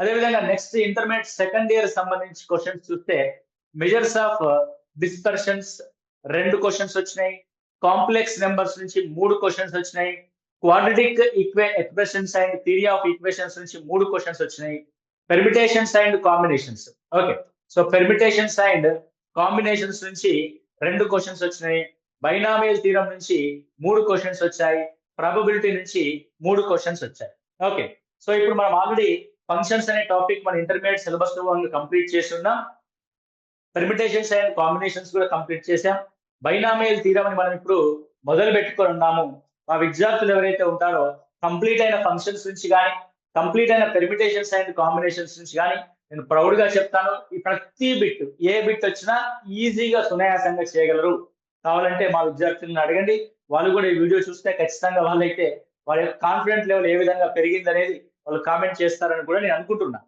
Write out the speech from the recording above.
అదేవిధంగా next intermediate second year సంబంధించి questions చూస్తే మెజర్స్ ఆఫ్ డిస్పర్షన్స్ 2 క్వశ్చన్స్ వచ్చినాయి. కాంప్లెక్స్ నెంబర్స్ నుంచి 3 క్వశ్చన్స్ వచ్చినాయి. Quadratic expressions and theory of equations నుంచి 3 క్వశ్చన్స్ వచ్చినాయి. Permutations and combinations. Okay. So permutations and combinations నుంచి 2 క్వశ్చన్స్ వచ్చినాయి. బైనామియల్ థీరం నుంచి 3 క్వశ్చన్స్ వచ్చాయి. ప్రాబబిలిటీ నుంచి 3 క్వశ్చన్స్ వచ్చాయి. ఓకే. సో ఇప్పుడు మనం ఆల్రెడీ ఫంక్షన్స్ అనే టాపిక్ మన ఇంటర్మీడియట్ సిలబస్ లో కంప్లీట్ చేస్తున్నాం. పెర్మిటేషన్స్ అండ్ కాంబినేషన్స్ కూడా కంప్లీట్ చేసాం. బైనామియల్ థీరం అని మనం ఇప్పుడు మొదలు పెట్టుకొని ఉన్నాము. మా విద్యార్థులు ఎవరైతే ఉంటారో కంప్లీట్ అయిన ఫంక్షన్స్ నుంచి కానీ, కంప్లీట్ అయిన పెర్మిటేషన్స్ అండ్ కాంబినేషన్స్ నుంచి కానీ నేను ప్రౌడ్ గా చెప్తాను. ఈ ప్రతి బిట్ ఏ బిట్ వచ్చినా ఈజీగా సునాయాసంగా చేయగలరు. కావాలంటే మా విద్యార్థులను అడగండి. వాళ్ళు కూడా ఈ వీడియో చూస్తే ఖచ్చితంగా వాళ్ళైతే వాళ్ళ యొక్క కాన్ఫిడెంట్ లెవెల్ ఏ విధంగా పెరిగిందనేది వాళ్ళు కామెంట్ చేస్తారని కూడా నేను అనుకుంటున్నా.